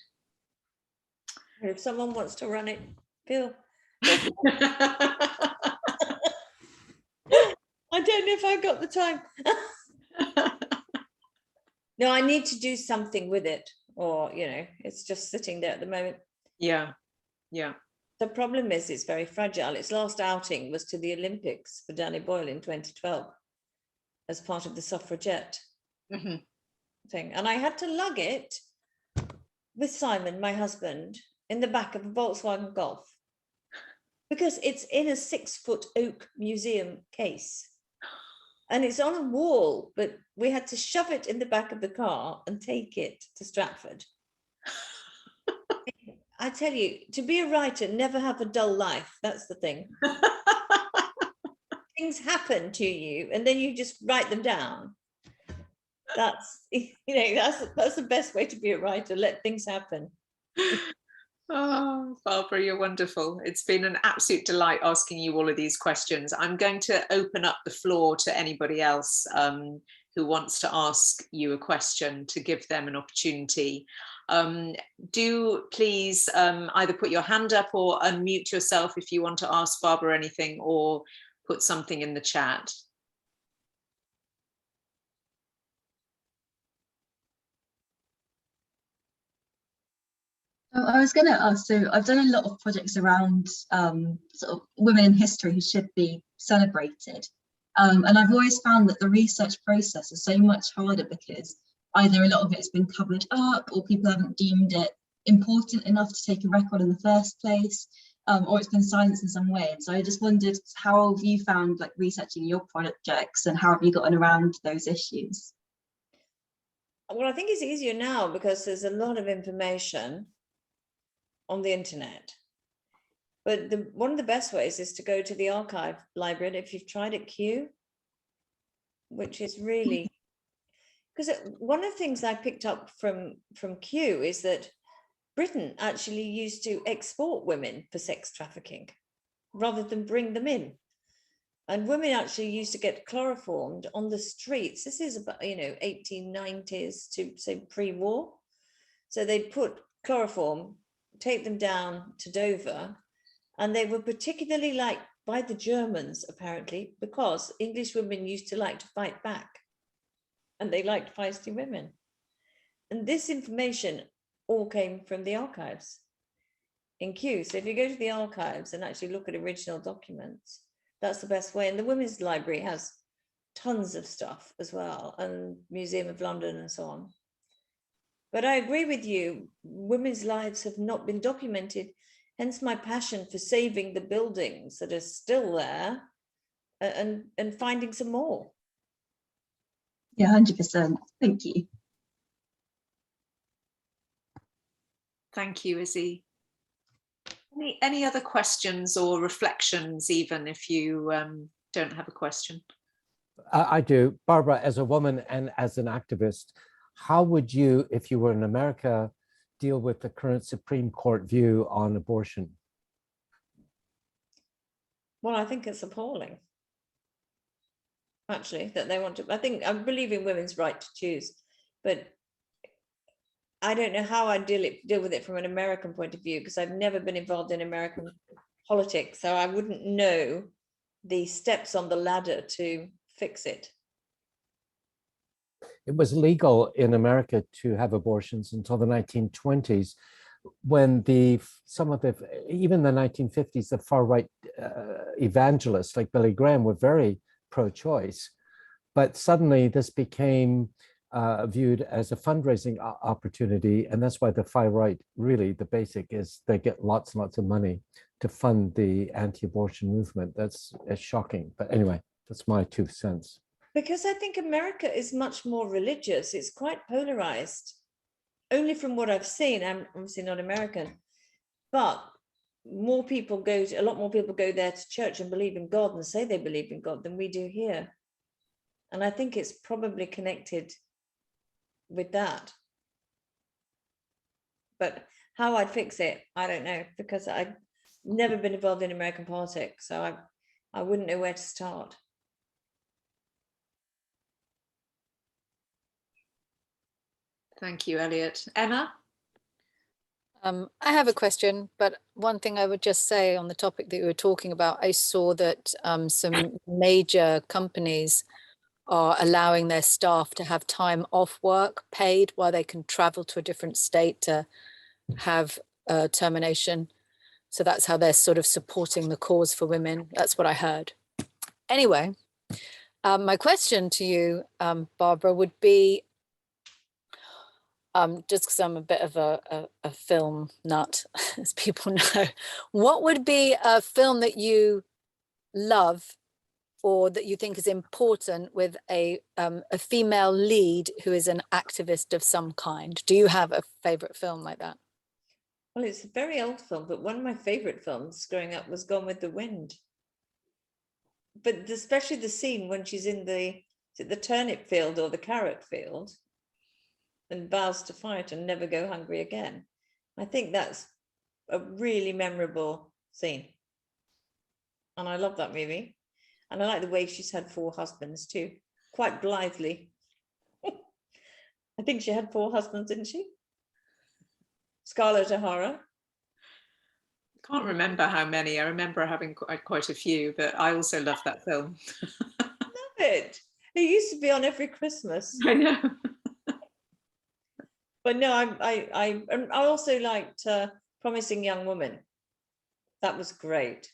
If someone wants to run it, Phil. I don't know if I've got the time. No, I need to do something with it, or, it's just sitting there at the moment. Yeah. The problem is it's very fragile. Its last outing was to the Olympics for Danny Boyle in 2012 as part of the suffragette thing. And I had to lug it with Simon, my husband, in the back of a Volkswagen Golf because it's in a 6-foot oak museum case. And it's on a wall, but we had to shove it in the back of the car and take it to Stratford. I tell you, to be a writer, never have a dull life. That's the thing. Things happen to you and then you just write them down. That's the best way to be a writer. Let things happen. Oh, Barbara, you're wonderful. It's been an absolute delight asking you all of these questions. I'm going to open up the floor to anybody else who wants to ask you a question, to give them an opportunity. Do please either put your hand up or unmute yourself if you want to ask Barbara anything, or put something in the chat. I was going to ask, so I've done a lot of projects around sort of women in history who should be celebrated. And I've always found that the research process is so much harder because either a lot of it's been covered up or people haven't deemed it important enough to take a record in the first place, or it's been silenced in some way. And so I just wondered, how have you found researching your projects and how have you gotten around those issues? Well, I think it's easier now because there's a lot of information on the internet. But one of the best ways is to go to the archive library. If you've tried it, Kew, which is really, because one of the things I picked up from Kew is that Britain actually used to export women for sex trafficking rather than bring them in. And women actually used to get chloroformed on the streets. This is about, 1890s to say pre-war. So they'd put chloroform, take them down to Dover, and they were particularly liked by the Germans, apparently, because English women used to like to fight back, and they liked feisty women. And this information all came from the archives in Kew. So if you go to the archives and actually look at original documents, that's the best way. And the Women's Library has tons of stuff as well, and Museum of London and so on. But I agree with you, women's lives have not been documented, hence my passion for saving the buildings that are still there and finding some more. Yeah, 100%. Thank you. Thank you, Izzy. Any other questions or reflections, even if you don't have a question? I do. Barbara, as a woman and as an activist, how would you, if you were in America, deal with the current Supreme Court view on abortion? Well, I think it's appalling, actually, that they want to. I believe in women's right to choose, but I don't know how I deal with it from an American point of view, because I've never been involved in American politics, so I wouldn't know the steps on the ladder to fix it. It was legal in America to have abortions until the 1920s, when even the 1950s, the far right evangelists like Billy Graham were very pro-choice. But suddenly this became viewed as a fundraising opportunity. And that's why the far right, really, the basic is they get lots and lots of money to fund the anti-abortion movement. That's shocking. But anyway, that's my 2 cents. Because I think America is much more religious. It's quite polarized, only from what I've seen. I'm obviously not American, but a lot more people go there to church and believe in God and say they believe in God than we do here. And I think it's probably connected with that. But how I'd fix it, I don't know, because I've never been involved in American politics, so I wouldn't know where to start. Thank you, Elliot. Emma? I have a question, but one thing I would just say on the topic that you were talking about, I saw that some major companies are allowing their staff to have time off work paid while they can travel to a different state to have termination. So that's how they're sort of supporting the cause for women. That's what I heard. Anyway, my question to you, Barbara, would be, just because I'm a bit of a film nut, as people know, what would be a film that you love or that you think is important with a female lead who is an activist of some kind? Do you have a favorite film like that? Well, it's a very old film, but one of my favorite films growing up was Gone with the Wind. But especially the scene when she's in the turnip field or the carrot field and vows to fight and never go hungry again. I think that's a really memorable scene. And I love that movie. And I like the way she's had 4 husbands too, quite blithely. I think she had 4 husbands, didn't she? Scarlett O'Hara. I can't remember how many. I remember having quite a few, but I also love that film. Love it. It used to be on every Christmas. I know. But no, I also liked Promising Young Woman. That was great.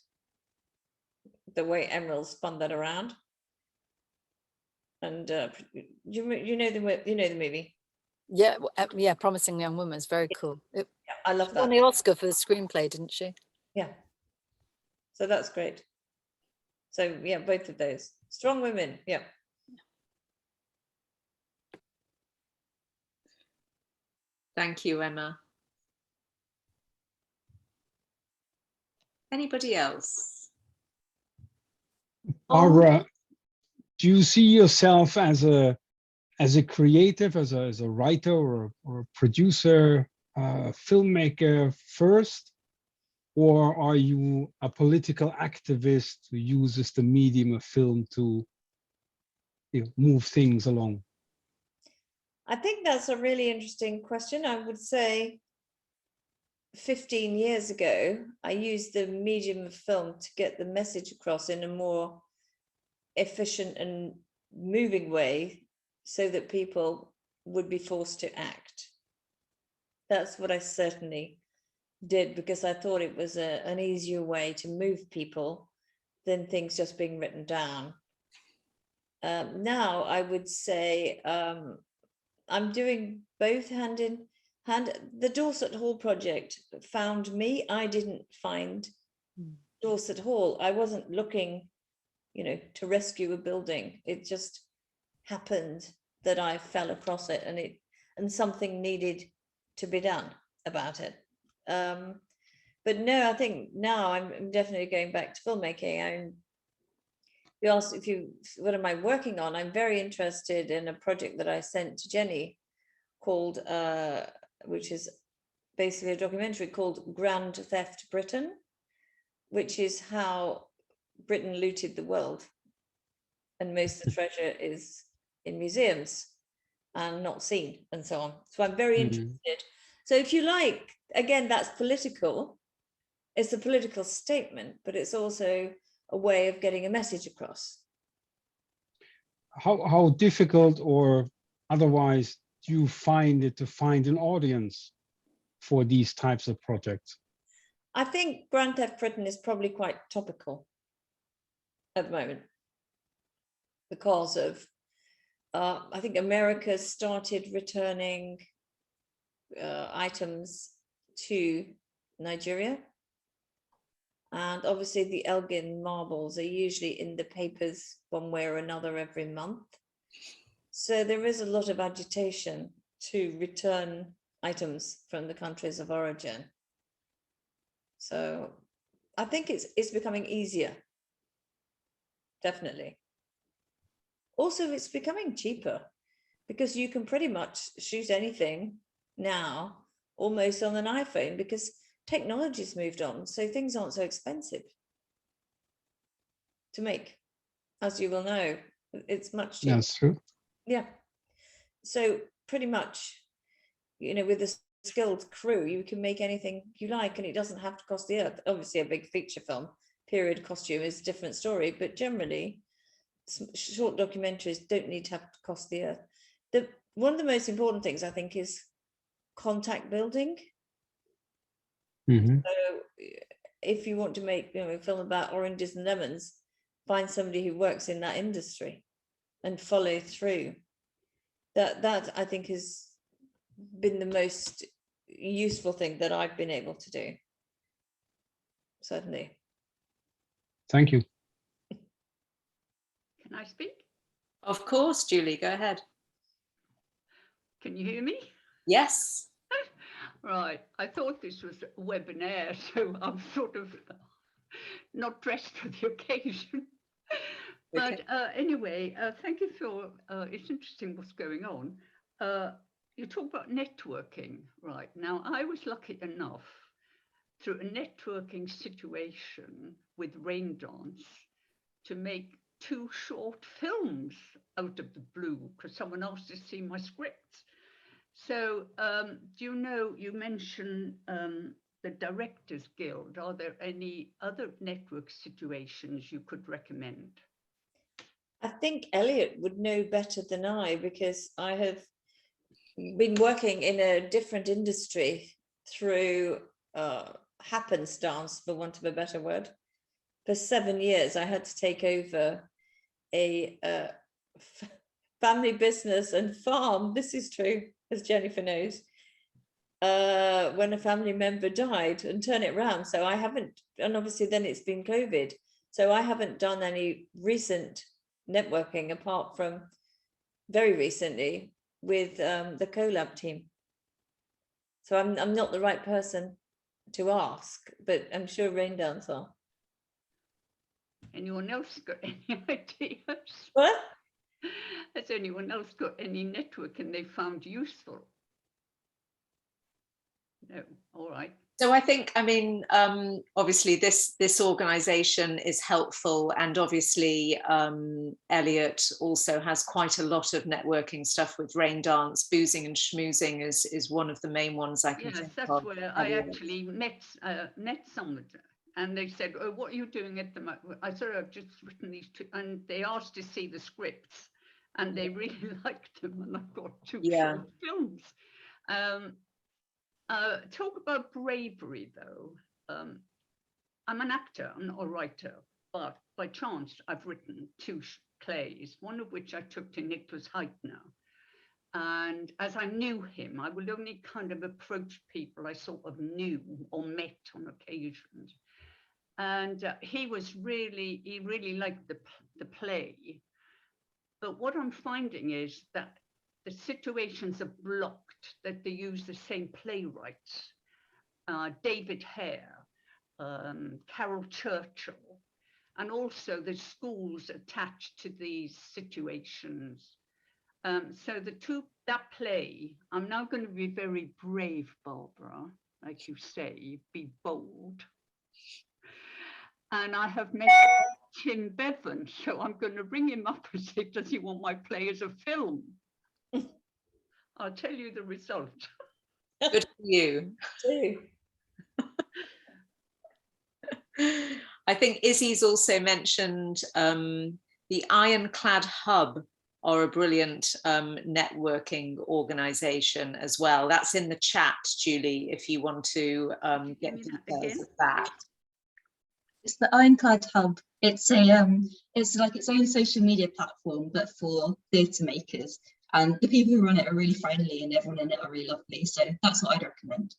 The way Emerald spun that around. And you know the movie. Yeah, yeah. Promising Young Woman is very cool. Yeah, I love that. She won the Oscar for the screenplay, didn't she? Yeah. So that's great. So yeah, both of those strong women. Yeah. Thank you, Emma. Anybody else? Barbara, do you see yourself as a creative, as a writer or a producer, filmmaker first, or are you a political activist who uses the medium of film to move things along? I think that's a really interesting question. I would say 15 years ago, I used the medium of film to get the message across in a more efficient and moving way so that people would be forced to act. That's what I certainly did, because I thought it was an easier way to move people than things just being written down. Now I would say I'm doing both hand in hand. The Dorset Hall project found me. I didn't find Dorset Hall. I wasn't looking, to rescue a building. It just happened that I fell across it, and something needed to be done about it. But no, I think now I'm definitely going back to filmmaking. You asked what am I working on? I'm very interested in a project that I sent to Jennie called, which is basically a documentary called Grand Theft Britain, which is how Britain looted the world. And most of the treasure is in museums and not seen and so on. So I'm very interested. So if you like, again, that's political. It's a political statement, but it's also a way of getting a message across. How difficult or otherwise do you find it to find an audience for these types of projects? I think Grand Theft Britain is probably quite topical at the moment because of, I think America started returning items to Nigeria. And obviously the Elgin marbles are usually in the papers one way or another every month. So there is a lot of agitation to return items from the countries of origin. So I think it's becoming easier, definitely. Also, it's becoming cheaper because you can pretty much shoot anything now almost on an iPhone because technology's moved on, so things aren't so expensive to make, as you will know. It's much cheaper. That's true. Yeah. So pretty much, with a skilled crew, you can make anything you like, and it doesn't have to cost the earth. Obviously, a big feature film, period costume is a different story, but generally, short documentaries don't need to have to cost the earth. One of the most important things, I think, is contact building. So if you want to make a film about oranges and lemons, find somebody who works in that industry and follow through. That I think has been the most useful thing that I've been able to do. Certainly. Thank you. Can I speak? Of course, Julie, go ahead. Can you hear me? Yes. Right. I thought this was a webinar, so I'm sort of not dressed for the occasion. But anyway, thank you for, it's interesting what's going on. You talk about networking, right? Now, I was lucky enough through a networking situation with Rain Dance to make 2 short films out of the blue because someone else has seen my scripts. So you mentioned the Directors Guild. Are there any other network situations you could recommend? I think Elliot would know better than I, because I have been working in a different industry through happenstance, for want of a better word. For 7 years, I had to take over a family business and farm. This is true, as Jennifer knows, when a family member died, and turn it around. So I haven't, and obviously then it's been COVID. So I haven't done any recent networking apart from very recently with the Collab team. So I'm not the right person to ask, but I'm sure Rain Dance are. Anyone else got any ideas? What? Has anyone else got any networking they found useful? No. All right. So I think, I mean, obviously this organization is helpful, and obviously Elliot also has quite a lot of networking stuff with Rain Dance. Boozing and Schmoozing is one of the main ones I can think Yes, that's of. where I actually met some of them. And they said, "Oh, what are you doing at the moment?" I said, "I've just written these two," and they asked to see the scripts, and they really liked them, and I've got two short films. Talk about bravery, though. I'm an actor, I'm not a writer, but by chance I've written two plays, one of which I took to Nicholas Heitner. And as I knew him, I would only kind of approach people I sort of knew or met on occasions. And he really liked the play. But what I'm finding is that the situations are blocked, that they use the same playwrights, David Hare, Carol Churchill, and also the schools attached to these situations. So that play, I'm now going to be very brave, Barbara, like you say, be bold. And I have met Tim Bevan, so I'm going to ring him up and say, does he want my play as a film? I'll tell you the result. Good for you. I think Izzy's also mentioned the Ironclad Hub are a brilliant networking organization as well. That's in the chat, Julie, if you want to get details of that. It's the Ironclad Hub. It's like its own social media platform, but for theatre makers. And the people who run it are really friendly, and everyone in it are really lovely. So that's what I'd recommend.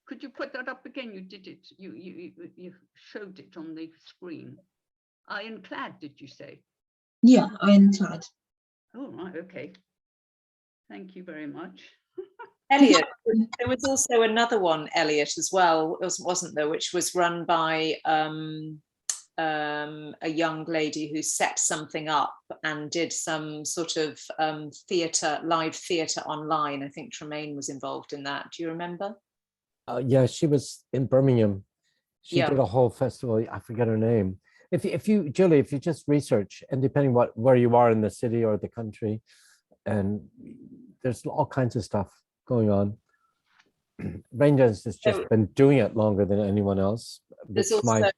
Could you put that up again? You did it. You showed it on the screen. Ironclad, did you say? Yeah, Ironclad. Oh, right. Okay. Thank you very much. Elliot, there was also another one, Elliot, as well, wasn't there, which was run by a young lady who set something up and did some sort of live theatre online. I think Tremaine was involved in that. Do you remember? Yeah, she was in Birmingham. She did a whole festival. I forget her name. If you, Julie, if you just research, and depending where you are in the city or the country, and there's all kinds of stuff going on. Rangers has just been doing it longer than anyone else. There's also,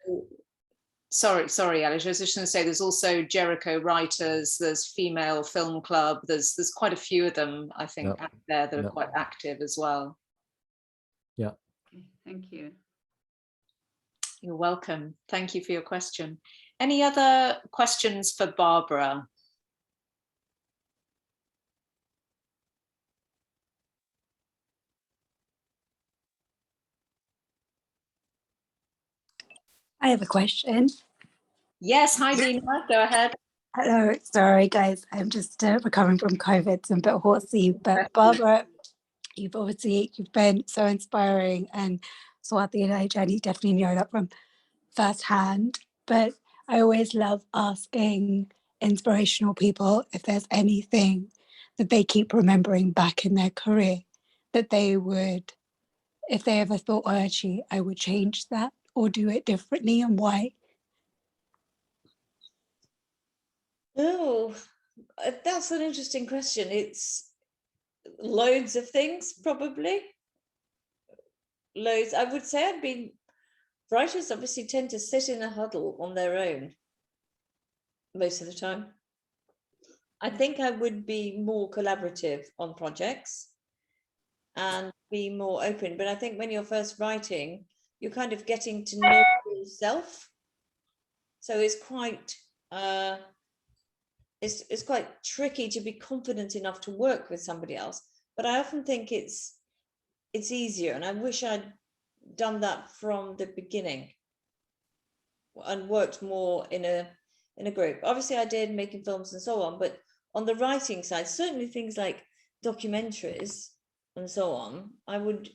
sorry, Alice, I was just going to say, there's also Jericho Writers, there's Female Film Club, there's quite a few of them, I think, out there that are quite active as well. Yeah. Thank you. You're welcome. Thank you for your question. Any other questions for Barbara? I have a question. Yes, hi Nina, go ahead. Hello, sorry guys, I'm just recovering from COVID, so I'm a bit horsey, but Barbara, you've been so inspiring, and Swati and I, Jenny, definitely know that from firsthand, but I always love asking inspirational people if there's anything that they keep remembering back in their career that they would, if they ever thought, oh, actually, I would change that or do it differently, and why? Oh, that's an interesting question. It's loads of things, probably. Loads. I would say writers obviously tend to sit in a huddle on their own most of the time. I think I would be more collaborative on projects and be more open. But I think when you're first writing, you're kind of getting to know yourself. So it's quite it's quite tricky to be confident enough to work with somebody else. But I often think it's easier, and I wish I'd done that from the beginning and worked more in a group. Obviously I did, making films and so on, but on the writing side, certainly things like documentaries and so on, I would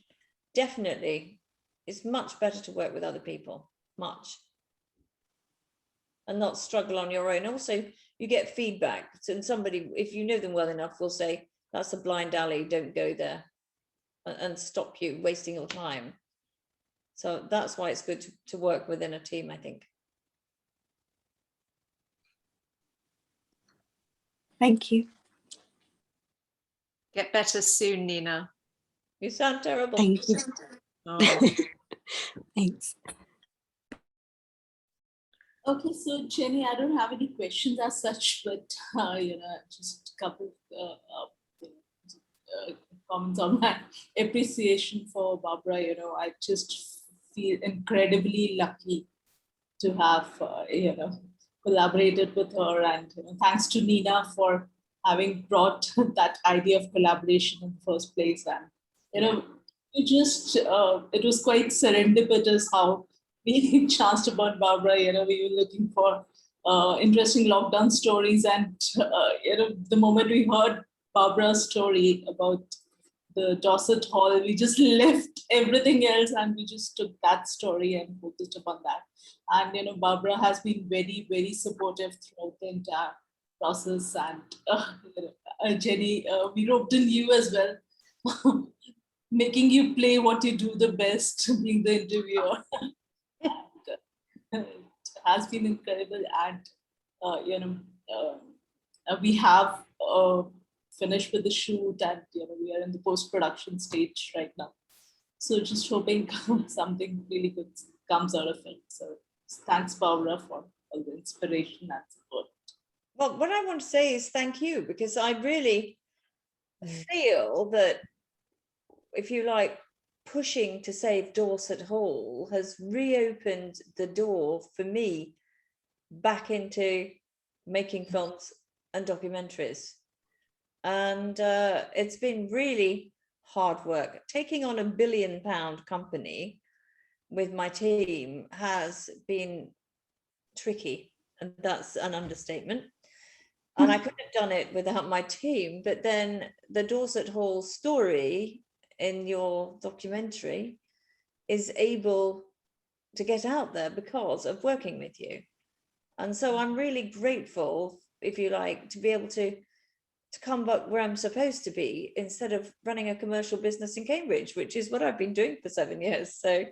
definitely, it's much better to work with other people, much, and not struggle on your own. Also, you get feedback, and somebody, if you know them well enough, will say, that's a blind alley, don't go there, and stop you wasting your time. So that's why it's good to work within a team, I think. Thank you. Get better soon, Nina. You sound terrible. Thank you. Oh. Thanks. Okay, so Jenny, I don't have any questions as such, but just a couple of comments on my appreciation for Barbara. I just feel incredibly lucky to have collaborated with her, and thanks to Nina for having brought that idea of collaboration in the first place. And it was quite serendipitous how we chanced upon Barbara. We were looking for interesting lockdown stories, and the moment we heard Barbara's story about the Dorset Hall, we just left everything else and we just took that story and focused upon that. And Barbara has been very, very supportive throughout the entire process. And Jenny, we roped in you as well, making you play what you do the best, being the interviewer. It has been incredible, and we have finished with the shoot, and we are in the post-production stage right now. So just hoping something really good comes out of it. So thanks, Barbara, for all the inspiration and support. Well, what I want to say is thank you, because I really feel that, if you like, pushing to save Dorset Hall has reopened the door for me back into making films and documentaries. And it's been really hard work. Taking on £1 billion company with my team has been tricky, and that's an understatement. And I couldn't have done it without my team. But then the Dorset Hall story in your documentary is able to get out there because of working with you. And so I'm really grateful, if you like, to be able to come back where I'm supposed to be, instead of running a commercial business in Cambridge, which is what I've been doing for 7 years. So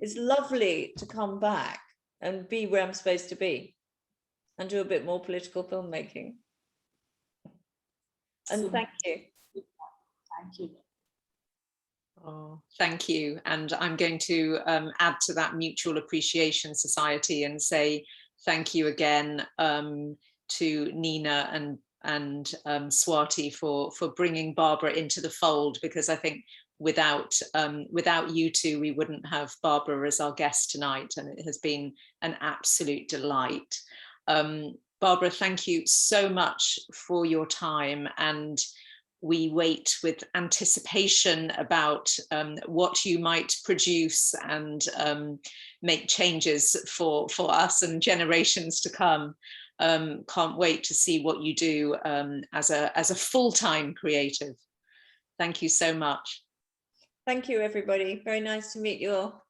it's lovely to come back and be where I'm supposed to be and do a bit more political filmmaking. And thank you. Thank you. Oh, thank you. And I'm going to add to that Mutual Appreciation Society and say thank you again to Nina and Swati for bringing Barbara into the fold, because I think without you two, we wouldn't have Barbara as our guest tonight, and it has been an absolute delight. Barbara, thank you so much for your time, and we wait with anticipation about what you might produce and make changes for us and generations to come. Can't wait to see what you do as a full-time creative. Thank you so much. Thank you, everybody. Very nice to meet you all.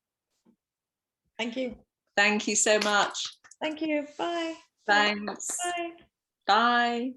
Thank you. Thank you so much. Thank you. Bye. Thanks. Bye. Bye.